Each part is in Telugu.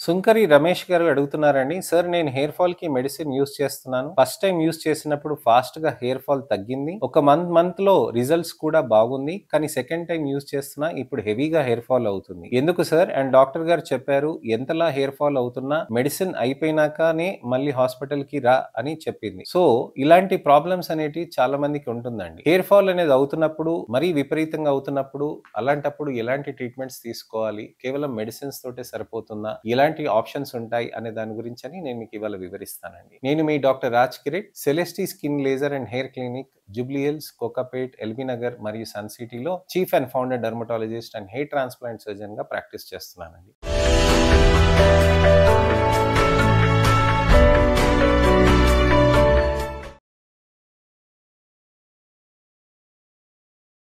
సుంకరి రమేష్ గారు అడుగుతున్నారండి. సార్ నేను హెయిర్ ఫాల్‌కి మెడిసిన్ యూజ్ చేస్తున్నాను. ఫస్ట్ టైమ్ యూజ్ చేసినప్పుడు ఫాస్ట్‌గా హెయిర్ ఫాల్ తగ్గింది. ఒక మంత్‌లో రిజల్ట్స్ కూడా బాగుంది. కానీ సెకండ్ టైమ్ యూజ్ చేస్తున్నా ఇప్పుడు హెవీగా హెయిర్ ఫాల్ అవుతుంది. ఎందుకు సార్? అండ్ డాక్టర్ గారు చెప్పారు ఎంతలా హెయిర్ ఫాల్ అవుతున్నా మెడిసిన్ అయిపోయినాకనే మళ్ళీ హాస్పిటల్‌కి రా అని చెప్పింది. సో, ఇలాంటి ప్రాబ్లమ్స్ అనేటివి చాలా మందికి ఉంటుందండి. హెయిర్ ఫాల్ అనేది అవుతున్నప్పుడు మరీ విపరీతంగా అవుతున్నప్పుడు అలాంటప్పుడు ఎలాంటి ట్రీట్మెంట్స్ తీసుకోవాలి? కేవలం మెడిసిన్స్ తోటే సరిపోతుందా? ఎలాంటి ఆప్షన్స్ ఉంటాయి అనే దాని గురించని నేను మీకు ఇవాళ వివరిస్తానండి. నేను మీ doctor Raj Kireet, Celesti skin laser and hair clinic, Jubilee Hills, Kokapet, LB Nagar మరియు సన్ సిటీలో chief and founder dermatologist and hair transplant సర్జన్‌గా ప్రాక్టీస్ చేస్తున్నానండి.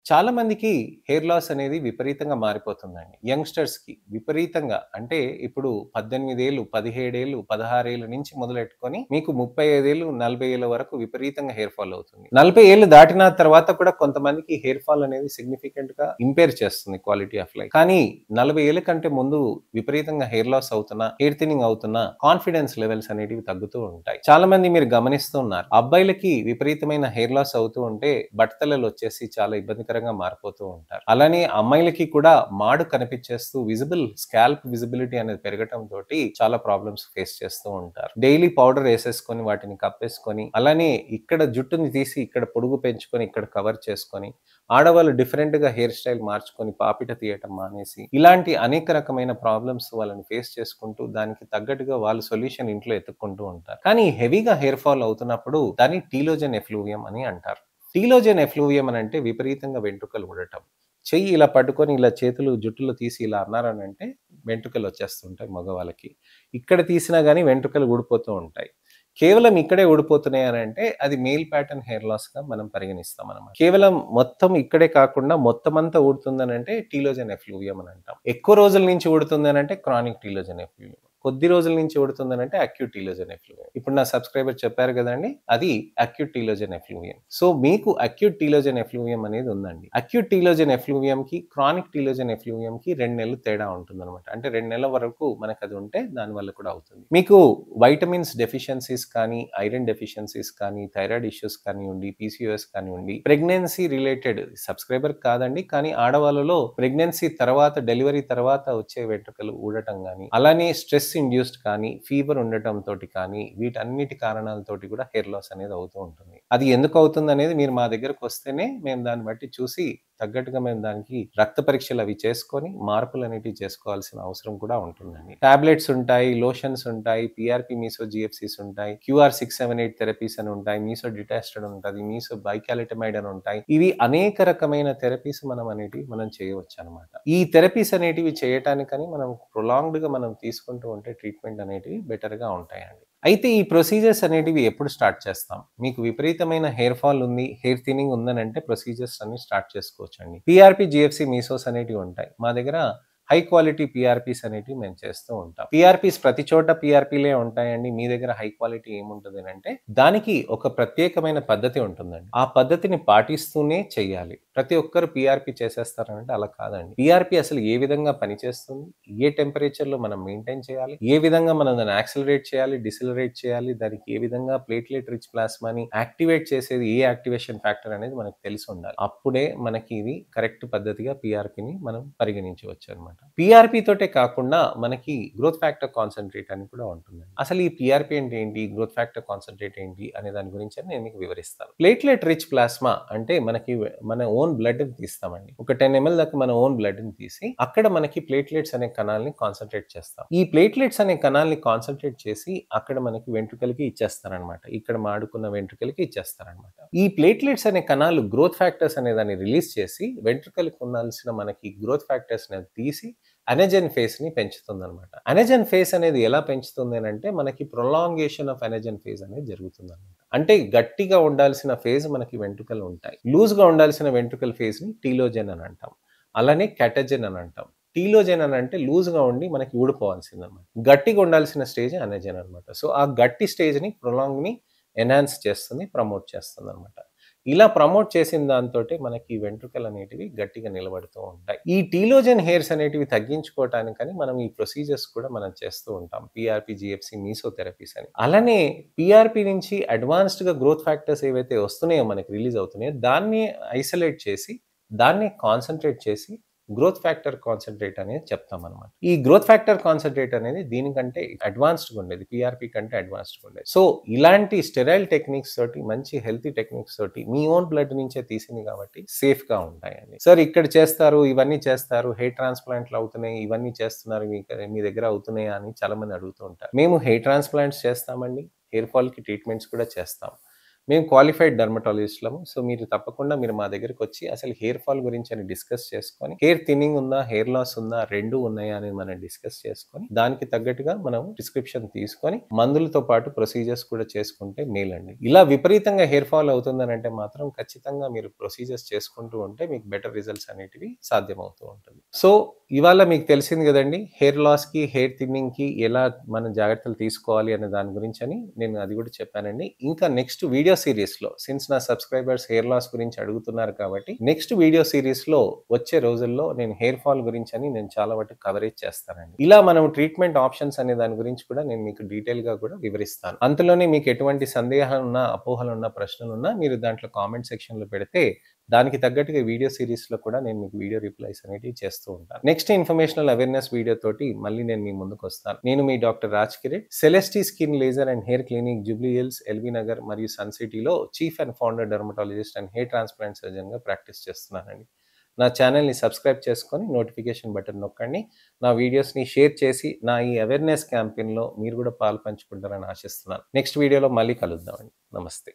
చాలా మందికి హెయిర్ లాస్ అనేది విపరీతంగా మారిపోతుందండి. యంగ్‌స్టర్స్‌కి విపరీతంగా అంటే ఇప్పుడు 18 ఏళ్ళు, 17 ఏళ్ళు, 16 ఏళ్ల నుంచి మొదలెట్టుకొని మీకు 35 ఏళ్ళు, 40 ఏళ్ల వరకు విపరీతంగా హెయిర్ ఫాల్ అవుతుంది. 40 ఏళ్ళు దాటిన తర్వాత కూడా కొంతమందికి హెయిర్ ఫాల్ అనేది సిగ్నిఫికెంట్‌గా ఇంపేర్ చేస్తుంది క్వాలిటీ ఆఫ్ లైఫ్. కానీ 40 ఏళ్ల కంటే ముందు విపరీతంగా హెయిర్ లాస్ అవుతున్నా, హెయిర్ థిన్నింగ్ అవుతున్నా కాన్ఫిడెన్స్ లెవెల్స్ అనేటివి తగ్గుతూ ఉంటాయి. చాలా మంది మీరు గమనిస్తూ ఉన్నారు. అబ్బాయిలకి విపరీతమైన హెయిర్ లాస్ అవుతూ ఉంటే బట్టతలలు వచ్చేసి చాలా ఇబ్బందికరంగా మారిపోతూ ఉంటారు. అలానే అమ్మాయిలకి కూడా మాడు కనిపించేస్తూ స్కాల్ప్ విజిబిలిటీ అనేది పెరగటం తోటి చాలా ప్రాబ్లమ్స్ ఫేస్ చేస్తూ ఉంటారు. డైలీ పౌడర్ వేసేసుకొని వాటిని కప్పేసుకొని అలానే ఇక్కడ జుట్టుని తీసి ఇక్కడ పొడుగు పెంచుకొని ఇక్కడ కవర్ చేసుకొని ఆడవాళ్ళు డిఫరెంట్ గా హెయిర్ స్టైల్ మార్చుకొని పాపిట తీయటం మానేసి ఇలాంటి అనేక రకమైన ప్రాబ్లమ్స్ వాళ్ళని ఫేస్ చేసుకుంటూ దానికి తగ్గట్టుగా వాళ్ళు సొల్యూషన్ ఇంట్లో ఎత్తుక్కుంటూ ఉంటారు. కానీ హెవీగా హెయిర్ ఫాల్ అవుతున్నప్పుడు దాన్ని టీలోజన్ ఎఫ్లూవియం అని అంటారు. టీలోజన్ ఎఫ్లూవియం అని అంటే విపరీతంగా వెంట్రుకలు ఊడటం. చెయ్యి ఇలా పట్టుకొని ఇలా చేతులు జుట్టులో తీసి ఇలా అన్నారనంటే వెంట్రుకలు వచ్చేస్తుంటాయి మగవాళ్ళకి. ఇక్కడ తీసినా గాని వెంట్రుకలు ఊడిపోతూ ఉంటాయి. కేవలం ఇక్కడే ఊడిపోతున్నాయి అనంటే అది మేల్ ప్యాటర్న్ హెయిర్ లాస్‌గా మనం పరిగణిస్తామనమాట. కేవలం మొత్తం ఇక్కడే కాకుండా మొత్తమంతా ఊడుతుందనంటే టీలోజన్ ఎఫ్లూవియం అని అంటాం. ఎక్కువ రోజుల నుంచి ఊడుతుందనంటే క్రానిక్ టీలోజన్ ఎఫ్లూవియం. కొద్ది రోజుల నుంచి ఊడుతుందనంటే అక్యూట్ టీలోజన్ ఎఫ్లూవియం. ఇప్పుడు నా సబ్‌స్క్రైబర్ చెప్పారు గదండీ! అది అక్యూట్ టీలోజన్ ఎఫ్లూవియం. సో, మీకు అక్యూట్ టీలోజన్ ఎఫ్లూవియం అనేది ఉందండి. అక్యూట్ టీలోజన్ ఎఫ్లూవియంకి, క్రానిక్ టీలోజన్ ఎఫ్లూవియంకి 2 నెలలు తేడా ఉంటుందనమాట. అంటే 2 నెలల వరకు మనకది ఉంటే దానివల్ల కూడా అవుతుంది. మీకు వైటమిన్స్ డెఫిషియన్సీస్ కానీ, ఐరన్ డెఫిషియన్సీస్ కానీ, థైరాయిడ్ ఇష్యూస్ కానివ్వండి, పీసీఓఎస్ కానివ్వండి, ప్రెగ్నెన్సీ రిలేటెడ్ సబ్‌స్క్రైబర్ కాదండి. కానీ ఆడవాళ్ళలో ప్రెగ్నెన్సీ తర్వాత, డెలివరీ తర్వాత వచ్చే వెంట్రుకలు ఊడటం గాని, అలానే స్ట్రెస్ ఇండ్యూస్డ్ కానీ, ఫీవర్ ఉండటం తోటి కానీ, వీటన్నిటి కారణాలతోటి కూడా హెయిర్ లాస్ అనేది అవుతూ ఉంటుంది. అది ఎందుకు అవుతుందనేది మీరు మా దగ్గరకొస్తేనే మేము దాన్ని బట్టి చూసి తగ్గట్టుగా మేము దానికి రక్త పరీక్షలు అవి చేసుకొని మార్పులనేటివి చేసుకోవాల్సిన అవసరం కూడా ఉంటుందండి. టాబ్లెట్స్ ఉంటాయి, లోషన్స్ ఉంటాయి, పీఆర్‌పీ మీసో జీఎఫ్సీస్ ఉంటాయి, క్యూఆర్ 678 థెరపీస్ అని ఉంటాయి, మీసో డిటాస్టెడ్ ఉంటది, మీసో బైకాలిటమైడ్ అని ఉంటాయి. ఇవి అనేక రకమైన థెరపీస్ మనం చేయవచ్చనమాట. ఈ థెరపీస్ అనేటివి చేయటానికని మనం ప్రొలాంగ్డ్‌గా మనం తీసుకుంటూ ఉంటే ట్రీట్మెంట్ అనేటివి బెటర్‌గా ఉంటాయండి. అయితే ఈ ప్రొసీజర్స్ అనేటివి ఎప్పుడు స్టార్ట్ చేస్తాం? మీకు విపరీతమైన హెయిర్ ఫాల్ ఉంది, హెయిర్ థిన్నింగ్ ఉందనంటే ప్రొసీజర్స్ అన్ని స్టార్ట్ చేసుకోవచ్చండి. పీఆర్‌పీ, జీఎఫ్‌సీ, మీసోస్ అనేటివి ఉంటాయి. మా దగ్గర హై క్వాలిటీ పీఆర్‌పీస్ అనేటివి మేము చేస్తూ ఉంటాం. పీఆర్‌పీస్ ప్రతి చోట పీఆర్‌పీలే ఉంటాయండి. మీ దగ్గర హై క్వాలిటీ ఏముంటదనంటే దానికి ఒక ప్రత్యేకమైన పద్ధతి ఉంటుందండి. ఆ పద్ధతిని పాటిస్తూనే చెయ్యాలి. ప్రతి ఒక్కరు పీఆర్‌పీ చేసేస్తారనంటే అలా కాదండి. పీఆర్‌పీ అసలు ఏ విధంగా పనిచేస్తుంది? ఏ టెంపరేచర్‌లో మనం మెయింటైన్ చేయాలి? ఏ విధంగా మనం దాన్ని యాక్సిలరేట్ చేయాలి, డిసెలరేట్ చేయాలి, దానికి ఏ విధంగా ప్లేట్‌లెట్ రిచ్ ప్లాస్మాని యాక్టివేట్ చేసేది ఏ యాక్టివేషన్ ఫ్యాక్టర్ అనేది మనకు తెలిసుండాలి. అప్పుడే మనకి ఇది కరెక్ట్ పద్ధతిగా పీఆర్‌పీని మనం పరిగణించవచ్చనమాట. పీఆర్‌పీ తోటే కాకుండా మనకి గ్రోత్ ఫ్యాక్టర్ కాన్సంట్రేట్ అని కూడా ఉంటుందండి. అసలు ఈ పీఆర్‌పీ అంటే ఏంటి? గ్రోత్ ఫ్యాక్టర్ కాన్సంట్రేట్ ఏంటి? అనే దాని గురించని నేను మీకు వివరిస్తాను. ప్లేట్‌లెట్ రిచ్ ప్లాస్మా అంటే మన ఓన్ బ్లడ్‌ని తీస్తామండి. ఒక 10 ఎంఎల్ దాకా మన ఓన్ బ్లడ్‌ని తీసి అక్కడ మనకి ప్లేట్‌లెట్స్ అనే కణాల్ని కాన్సంట్రేట్ చేస్తాం. ఈ ప్లేట్‌లెట్స్ అనే కణాల్ని కాన్సంట్రేట్ చేసి అక్కడ మనకి వెంట్రుకలకి ఇచ్చేస్తారనమాట. ఇక్కడ మాడుకున్న వెంట్రుకలకి ఇచ్చేస్తారనమాట. ఈ ప్లేట్‌లెట్స్ అనే కణాలు గ్రోత్ ఫ్యాక్టర్స్ అనే దాన్ని రిలీజ్ చేసి వెంట్రుకలకు ఉండాల్సిన మనకి గ్రోత్ ఫ్యాక్టర్స్‌ని తీసి అనెజెన్ ఫేజ్‌ని పెంచుతుందనమాట. అనెజెన్ ఫేజ్ అనేది ఎలా పెంచుతుంది అనంటే మనకి ప్రొలాంగేషన్ ఆఫ్ అనెజెన్ ఫేజ్ అనేది జరుగుతుందనమాట. అంటే గట్టిగా ఉండాల్సిన ఫేజ్ మనకి వెంట్రుకలు ఉంటాయి. లూజ్‌గా ఉండాల్సిన వెంట్రుకల ఫేజ్‌ని టీలోజెన్ అని అంటాం. అలానే క్యాటజెన్ అని అంటాం. టీలోజెన్ అని అంటే లూజ్‌గా ఉండి మనకి ఊడిపోవాల్సిందనమాట. గట్టిగా ఉండాల్సిన స్టేజ్ అనెజెన్ అనమాట. సో, ఆ గట్టి స్టేజ్‌ని ఎన్హాన్స్ చేస్తుంది, ప్రమోట్ చేస్తుందనమాట. ఇలా ప్రమోట్ చేసిన దాంతోటే మనకి ఈ వెంట్రుకలు అనేటివి గట్టిగా నిలబడుతూ ఉంటాయి. ఈ టీలోజన్ హెయిర్స్ అనేటివి తగ్గించుకోవటానికని మనం ఈ ప్రొసీజర్స్ కూడా మనం చేస్తూ ఉంటాం. పీఆర్పీ, జీఎఫ్సీ, మీసోథెరపీస్ అని. అలానే పీఆర్పీ నుంచి అడ్వాన్స్డ్‌గా గ్రోత్ ఫ్యాక్టర్స్ ఏవైతే వస్తున్నాయో మనకి రిలీజ్ అవుతున్నాయో దాన్ని ఐసోలేట్ చేసి, దాన్ని కాన్సంట్రేట్ చేసి గ్రోత్ ఫ్యాక్టర్ కాన్సంట్రేట్ అనేది చెప్తామనమాట. ఈ గ్రోత్ ఫ్యాక్టర్ కాన్సంట్రేట్ అనేది దీనికంటే అడ్వాన్స్డ్‌గా ఉండేది. పీఆర్పీ కంటే అడ్వాన్స్డ్‌గా ఉండేది. సో ఇలాంటి స్టెరైల్ టెక్నిక్స్ తోటి, మంచి హెల్తీ టెక్నిక్స్ తోటి మీ ఓన్ బ్లడ్ నుంచే తీసింది కాబట్టి సేఫ్‌గా ఉంటాయండి. సార్ ఇక్కడ చేస్తారు, ఇవన్నీ చేస్తారు, హెయిర్ ట్రాన్స్‌ప్లాంట్లు అవుతున్నాయి, ఇవన్నీ చేస్తున్నారు, మీ దగ్గర అవుతున్నాయా అని చాలా మంది అడుగుతూ ఉంటారు. మేము హెయిర్ ట్రాన్స్‌ప్లాంట్స్ చేస్తామండి. హెయిర్ ఫాల్‌కి ట్రీట్మెంట్స్ కూడా చేస్తాం. మేము క్వాలిఫైడ్ డెర్మటాలజిస్ట్‌లము. సో మీరు తప్పకుండా మా దగ్గరికొచ్చి అసలు హెయిర్ ఫాల్ గురించి అని డిస్కస్ చేసుకొని, హెయిర్ థిన్నింగ్ ఉందా, హెయిర్ లాస్ ఉందా, 2 ఉన్నాయా అనేది మనం డిస్కస్ చేసుకొని, దానికి తగ్గట్టుగా మనం ప్రిస్క్రిప్షన్ తీసుకొని, మందులతో పాటు ప్రొసీజర్స్ కూడా చేసుకుంటే మేలండి. ఇలా విపరీతంగా హెయిర్ ఫాల్ అవుతుందనంటే మాత్రం ఖచ్చితంగా మీరు ప్రొసీజర్స్ చేసుకుంటూ ఉంటే మీకు బెటర్ రిజల్ట్స్ అనేటివి సాధ్యమవుతూ ఉంటుంది. సో ఇవాళ మీకు తెలిసింది కదండీ! హెయిర్ లాస్‌కి, హెయిర్ థిన్నింగ్‌కి ఎలా మనం జాగ్రత్తలు తీసుకోవాలి అనే దాని గురించని నేను అది కూడా చెప్పానండి. ఇంకా నెక్స్ట్ వీడియో సీరీస్‌లో సిన్స్ నా సబ్‌స్క్రైబర్స్ హెయిర్ లాస్ గురించి అడుగుతున్నారు కాబట్టి నెక్స్ట్ వీడియో సీరీస్‌లో వచ్చే రోజుల్లో నేను హెయిర్ ఫాల్ గురించని నేను చాలా వరకు కవరేజ్ చేస్తానండి. ఇలా మనం ట్రీట్మెంట్ ఆప్షన్స్ అనే దాని గురించి కూడా నేను మీకు డీటెయిల్‌గా కూడా వివరిస్తాను. అంతలోనే మీకు ఎటువంటి సందేహాలున్నా, అపోహలున్నా, ప్రశ్నలున్నా మీరు దాంట్లో కామెంట్ సెక్షన్‌లో పెడితే దానికి తగ్గట్టుగా వీడియో సీరీస్‌లో కూడా నేను మీకు వీడియో రిప్లైస్ అనేటివి చేస్తూ ఉంటాను. నెక్స్ట్ ఇన్ఫర్మేషనల్ అవేర్‌నెస్ వీడియో తోటి మళ్ళీ నేను మీ ముందుకొస్తాను. నేను మీ doctor Raj Kireet, Celesti skin laser and hair clinic, Jubilee Hills, LB Nagar మరియు సన్ సిటీలో chief and founder dermatologist and hair transplant సర్జన్‌గా ప్రాక్టీస్ చేస్తున్నానండి. నా ఛానెల్‌ని సబ్స్క్రైబ్ చేసుకొని నోటిఫికేషన్ బటన్ నొక్కండి. నా వీడియోస్‌ని షేర్ చేసి నా ఈ అవేర్‌నెస్ క్యాంపెయిన్‌లో మీరు కూడా పాలు పంచుకుంటారని ఆశిస్తున్నాను. నెక్స్ట్ వీడియోలో మళ్ళీ కలుద్దామండి. నమస్తే.